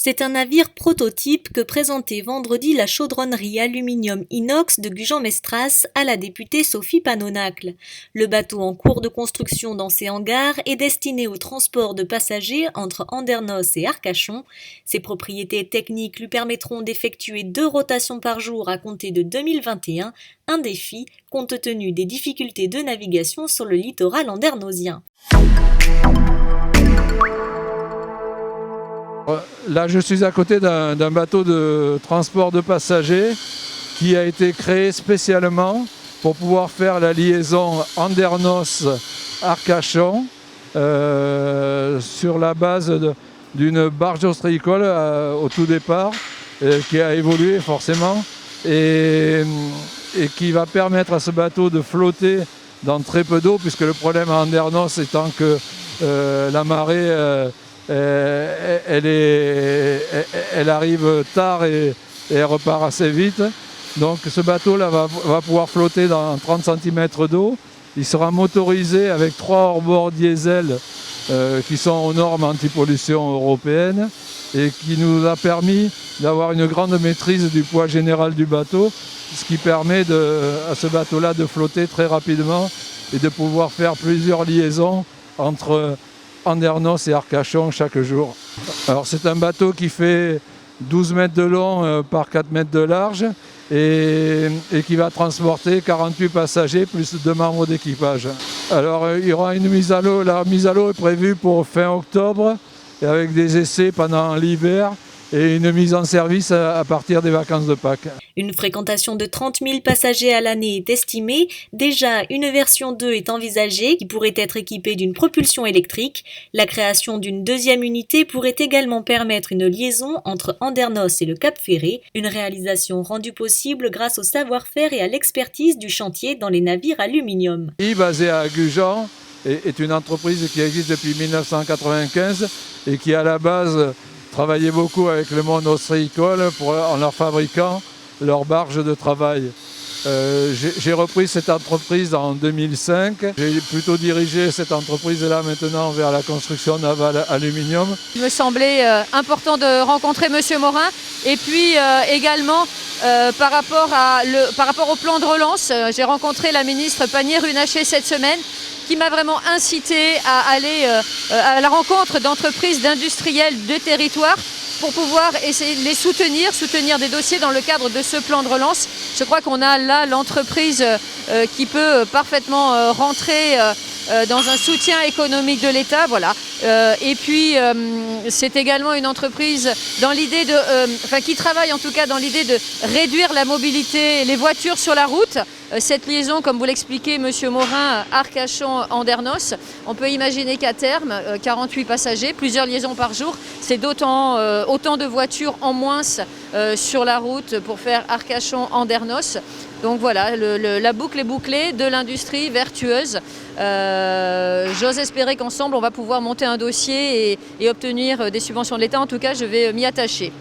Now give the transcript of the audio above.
C'est un navire prototype que présentait vendredi la chaudronnerie aluminium-inox de Gujan-Mestras à la députée Sophie Panonacle. Le bateau en cours de construction dans ses hangars est destiné au transport de passagers entre Andernos et Arcachon. Ses propriétés techniques lui permettront d'effectuer 2 rotations par jour à compter de 2021, un défi compte tenu des difficultés de navigation sur le littoral andernosien. Là, je suis à côté d'un bateau de transport de passagers qui a été créé spécialement pour pouvoir faire la liaison Andernos-Arcachon sur la base d'une barge ostréicole au tout départ, qui a évolué forcément et qui va permettre à ce bateau de flotter dans très peu d'eau, puisque le problème à Andernos étant que la marée elle arrive tard et elle repart assez vite. Donc ce bateau-là va pouvoir flotter dans 30 cm d'eau. Il sera motorisé avec 3 hors-bord diesel qui sont aux normes anti-pollution européennes et qui nous a permis d'avoir une grande maîtrise du poids général du bateau, ce qui permet à ce bateau-là de flotter très rapidement et de pouvoir faire plusieurs liaisons entre Andernos et Arcachon chaque jour. Alors c'est un bateau qui fait 12 mètres de long par 4 mètres de large et qui va transporter 48 passagers plus 2 membres d'équipage. Alors il y aura une mise à l'eau. La mise à l'eau est prévue pour fin octobre et avec des essais pendant l'hiver et une mise en service à partir des vacances de Pâques. Une fréquentation de 30 000 passagers à l'année est estimée. Déjà, une version 2 est envisagée qui pourrait être équipée d'une propulsion électrique. La création d'une deuxième unité pourrait également permettre une liaison entre Andernos et le Cap Ferré, une réalisation rendue possible grâce au savoir-faire et à l'expertise du chantier dans les navires aluminium. Basée à Gujan est une entreprise qui existe depuis 1995 et qui à la base travaillait beaucoup avec le monde ostréicole en leur fabriquant leurs barges de travail. J'ai repris cette entreprise en 2005. J'ai plutôt dirigé cette entreprise-là maintenant vers la construction navale aluminium. Il me semblait important de rencontrer M. Morin et puis également par rapport au plan de relance, j'ai rencontré la ministre Pannier-Runacher cette semaine qui m'a vraiment incité à aller à la rencontre d'entreprises, d'industriels de territoire pour pouvoir essayer de les soutenir des dossiers dans le cadre de ce plan de relance. Je crois qu'on a là l'entreprise qui peut parfaitement rentrer dans un soutien économique de l'État, voilà. Et puis c'est également une entreprise dans l'idée qui travaille en tout cas dans l'idée de réduire la mobilité, les voitures sur la route. Cette liaison, comme vous l'expliquez, M. Morin, Arcachon-Andernos, on peut imaginer qu'à terme, 48 passagers, plusieurs liaisons par jour, c'est autant de voitures en moins sur la route pour faire Arcachon-Andernos. Donc voilà, la boucle est bouclée de l'industrie vertueuse. J'ose espérer qu'ensemble, on va pouvoir monter un dossier et obtenir des subventions de l'État. En tout cas, je vais m'y attacher.